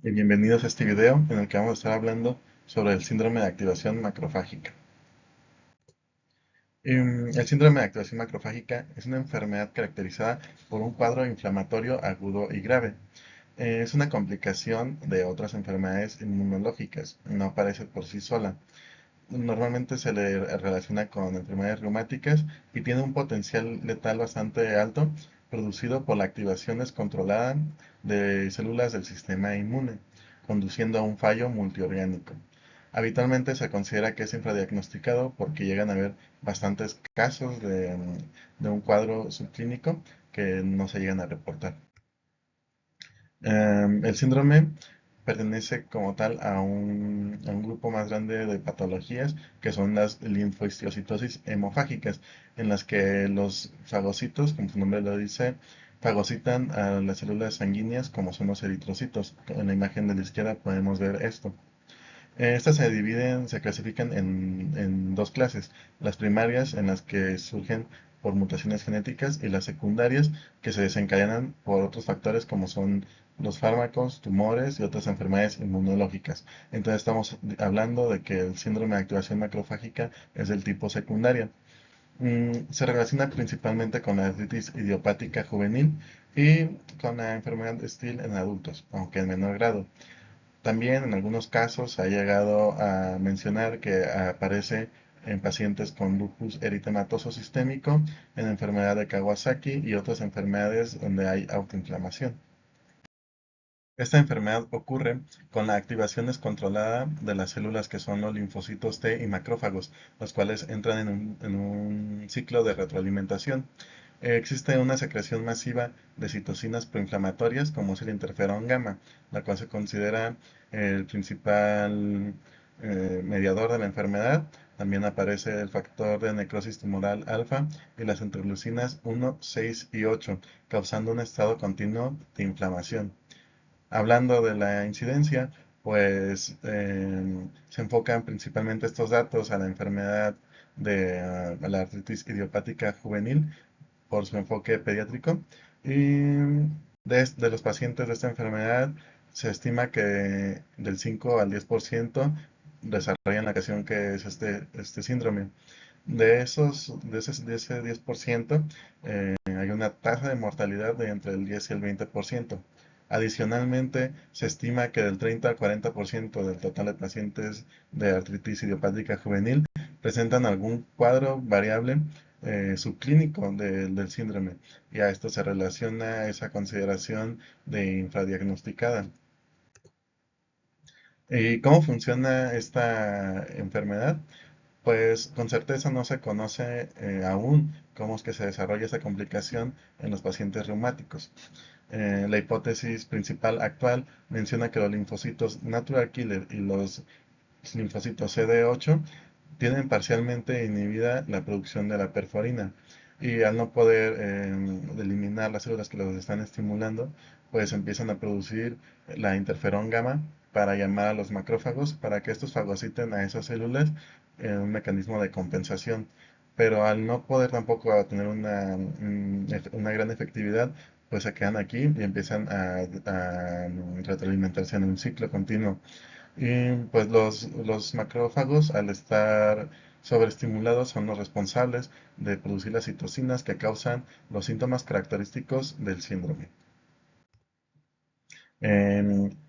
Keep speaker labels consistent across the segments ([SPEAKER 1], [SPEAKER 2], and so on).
[SPEAKER 1] Y bienvenidos a este video en el que vamos a estar hablando sobre el síndrome de activación macrofágica. El síndrome de activación macrofágica es una enfermedad caracterizada por un cuadro inflamatorio agudo y grave. Es una complicación de otras enfermedades inmunológicas, no aparece por sí sola. Normalmente se le relaciona con enfermedades reumáticas y tiene un potencial letal bastante alto, producido por la activación descontrolada de células del sistema inmune, conduciendo a un fallo multiorgánico. Habitualmente se considera que es infradiagnosticado porque llegan a haber bastantes casos de un cuadro subclínico que no se llegan a reportar. El síndrome pertenece como tal a un grupo más grande de patologías que son las linfocistosis hemofágicas, en las que los fagocitos, como su nombre lo dice, fagocitan a las células sanguíneas como son los eritrocitos. En la imagen de la izquierda podemos ver esto. Estas se dividen, se clasifican en dos clases: las primarias, en las que surgen por mutaciones genéticas, y las secundarias, que se desencadenan por otros factores como son los fármacos, tumores y otras enfermedades inmunológicas. Entonces estamos hablando de que el síndrome de activación macrofágica es del tipo secundaria. Se relaciona principalmente con la artritis idiopática juvenil y con la enfermedad de Still en adultos, aunque en menor grado. También en algunos casos ha llegado a mencionar que aparece en pacientes con lupus eritematoso sistémico, en enfermedad de Kawasaki y otras enfermedades donde hay autoinflamación. Esta enfermedad ocurre con la activación descontrolada de las células que son los linfocitos T y macrófagos, los cuales entran en un ciclo de retroalimentación. Existe una secreción masiva de citocinas proinflamatorias, como es el interferón gamma, la cual se considera el principal mediador de la enfermedad. También aparece el factor de necrosis tumoral alfa y las interleucinas 1, 6 y 8, causando un estado continuo de inflamación. Hablando de la incidencia, pues se enfocan principalmente estos datos a la enfermedad de a la artritis idiopática juvenil por su enfoque pediátrico. Y de los pacientes de esta enfermedad se estima que del 5 al 10% desarrollan la ocasión que es este síndrome. De ese 10%, hay una tasa de mortalidad de entre el 10 y el 20%. Adicionalmente, se estima que del 30 al 40% del total de pacientes de artritis idiopática juvenil presentan algún cuadro variable subclínico del síndrome, y a esto se relaciona esa consideración de infradiagnosticada. ¿Y cómo funciona esta enfermedad? Pues con certeza no se conoce aún cómo es que se desarrolla esta complicación en los pacientes reumáticos. La hipótesis principal actual menciona que los linfocitos natural killer y los linfocitos CD8 tienen parcialmente inhibida la producción de la perforina, y al no poder eliminar las células que los están estimulando, pues empiezan a producir la interferón gamma para llamar a los macrófagos para que estos fagociten a esas células en un mecanismo de compensación. Pero al no poder tampoco tener una gran efectividad, pues se quedan aquí y empiezan a retroalimentarse en un ciclo continuo. Y pues los macrófagos, al estar sobreestimulados, son los responsables de producir las citocinas que causan los síntomas característicos del síndrome.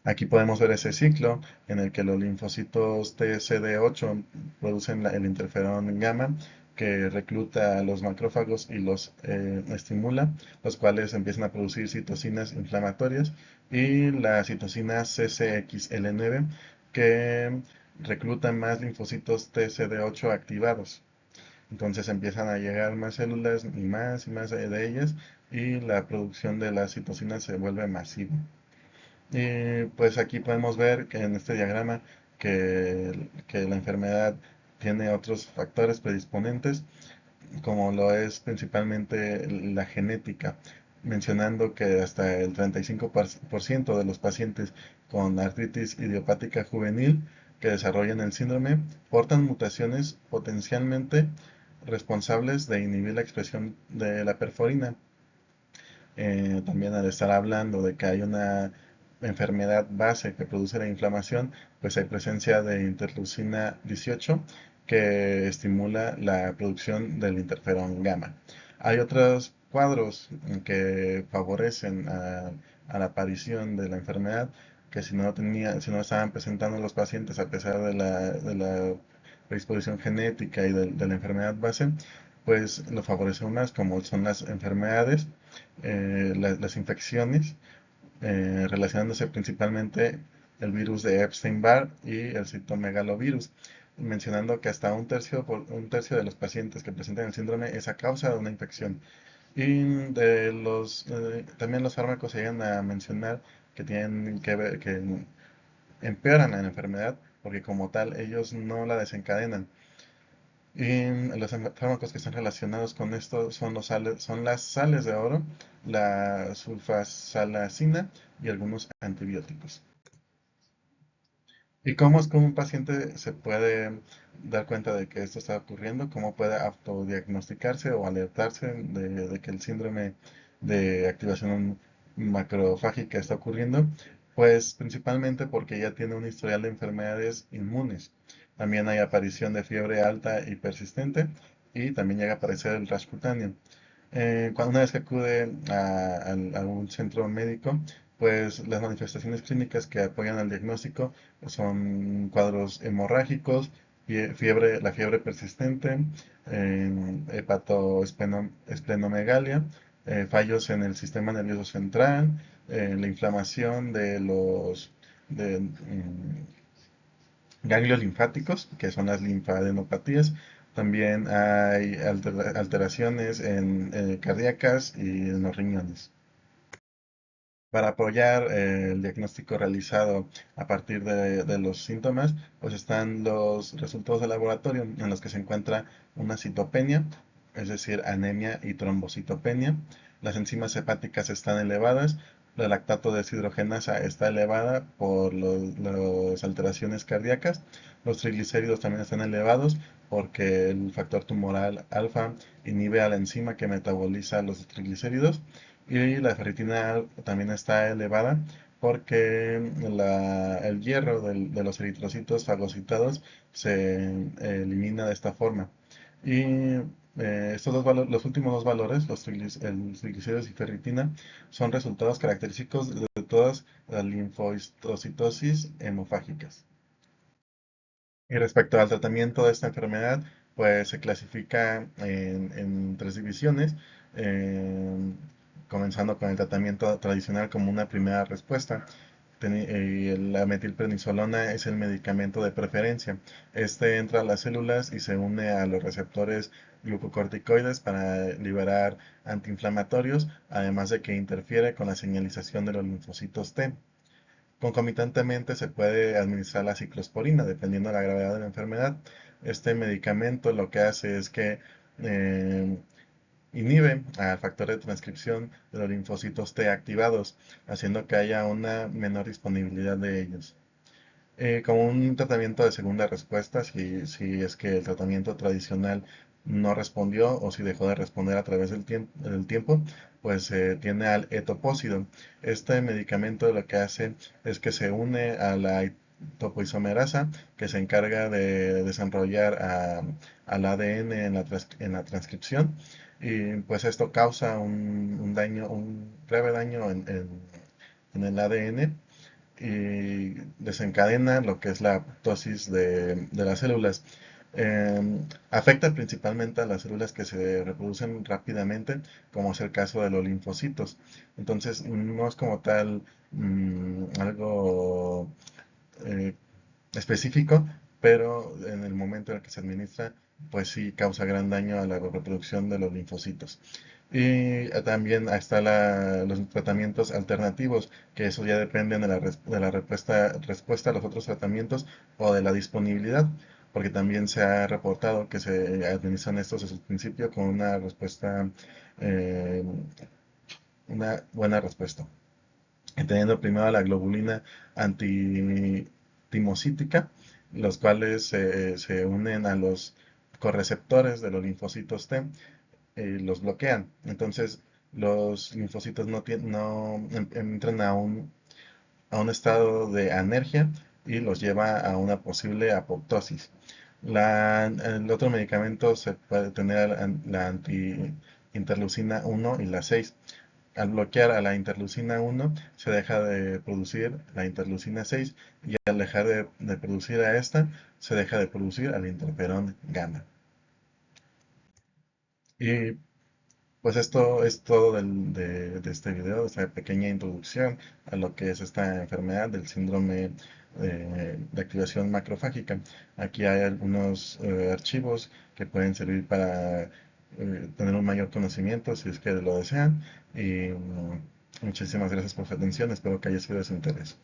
[SPEAKER 1] Aquí podemos ver ese ciclo en el que los linfocitos TCD8 producen el interferón gamma, que recluta a los macrófagos y los estimula, los cuales empiezan a producir citocinas inflamatorias, y la citocina CCXL9, que recluta más linfocitos TCD8 activados. Entonces empiezan a llegar más células y más de ellas, y la producción de las citocinas se vuelve masiva. Y pues aquí podemos ver que en este diagrama que la enfermedad tiene otros factores predisponentes, como lo es principalmente la genética, mencionando que hasta el 35% de los pacientes con artritis idiopática juvenil que desarrollan el síndrome portan mutaciones potencialmente responsables de inhibir la expresión de la perforina. También al estar hablando de que hay una enfermedad base que produce la inflamación, pues hay presencia de interleucina 18 que estimula la producción del interferón gamma. Hay otros cuadros que favorecen a la aparición de la enfermedad que si no estaban presentando los pacientes a pesar de la predisposición genética y de la enfermedad base, pues lo favorecen más, como son las enfermedades, las infecciones, relacionándose principalmente el virus de Epstein-Barr y el citomegalovirus, mencionando que hasta un tercio de los pacientes que presentan el síndrome es a causa de una infección. Y también los fármacos se llegan a mencionar que tienen que ver, que empeoran la enfermedad, porque como tal ellos no la desencadenan. Y los fármacos que están relacionados con esto son las sales de oro, la sulfasalazina y algunos antibióticos. ¿Y cómo es que un paciente se puede dar cuenta de que esto está ocurriendo? ¿Cómo puede autodiagnosticarse o alertarse de que el síndrome de activación macrofágica está ocurriendo? Pues principalmente porque ya tiene un historial de enfermedades inmunes. También hay aparición de fiebre alta y persistente y también llega a aparecer el rash cutáneo. Una vez que acude a un centro médico, pues las manifestaciones clínicas que apoyan al diagnóstico son cuadros hemorrágicos, la fiebre persistente, hepatoesplenomegalia, fallos en el sistema nervioso central, la inflamación de los ganglios linfáticos, que son las linfadenopatías. También hay alteraciones cardíacas y en los riñones. Para apoyar el diagnóstico realizado a partir de los síntomas, pues están los resultados de laboratorio en los que se encuentra una citopenia, es decir, anemia y trombocitopenia. Las enzimas hepáticas están elevadas, la lactato deshidrogenasa está elevada por las alteraciones cardíacas, los triglicéridos también están elevados porque el factor tumoral alfa inhibe a la enzima que metaboliza los triglicéridos y la ferritina también está elevada porque el hierro de los eritrocitos fagocitados se elimina de esta forma. Y los últimos dos valores, el triglicéridos y ferritina, son resultados característicos de todas las linfocitosis hemofágicas. Y respecto al tratamiento de esta enfermedad, pues se clasifica en tres divisiones, em, comenzando con el tratamiento tradicional como una primera respuesta. La metilprednisolona es el medicamento de preferencia. Este entra a las células y se une a los receptores glucocorticoides para liberar antiinflamatorios, además de que interfiere con la señalización de los linfocitos T. Concomitantemente se puede administrar la ciclosporina, dependiendo de la gravedad de la enfermedad. Este medicamento lo que hace es que eh, inhibe al factor de transcripción de los linfocitos T activados, haciendo que haya una menor disponibilidad de ellos. Como un tratamiento de segunda respuesta, si es que el tratamiento tradicional no respondió o si dejó de responder a través del tiempo, pues se tiene al etopósido. Este medicamento lo que hace es que se une a la topoisomerasa que se encarga de desarrollar al ADN en la transcripción y pues esto causa un daño, un breve daño en el ADN y desencadena lo que es la apoptosis de las células. Afecta principalmente a las células que se reproducen rápidamente, como es el caso de los linfocitos. Entonces, no es como tal algo eh, específico, pero en el momento en el que se administra, pues sí causa gran daño a la reproducción de los linfocitos. Y también están los tratamientos alternativos, que eso ya dependen de la respuesta a los otros tratamientos o de la disponibilidad, porque también se ha reportado que se administran estos desde el principio con eh, una buena respuesta teniendo primero la globulina antitimocítica, los cuales se unen a los correceptores de los linfocitos T y los bloquean. Entonces, los linfocitos no entran a un estado de anergia y los lleva a una posible apoptosis. El otro medicamento se puede tener la anti-interleucina 1 y la 6. Al bloquear a la interleucina 1 se deja de producir la interleucina 6 y al dejar de producir a esta se deja de producir al interferón gamma. Y pues esto es todo de este video, de esta pequeña introducción a lo que es esta enfermedad del síndrome de activación macrofágica. Aquí hay algunos archivos que pueden servir para tener un mayor conocimiento si es que lo desean. Y muchísimas gracias por su atención, espero que haya sido de su interés.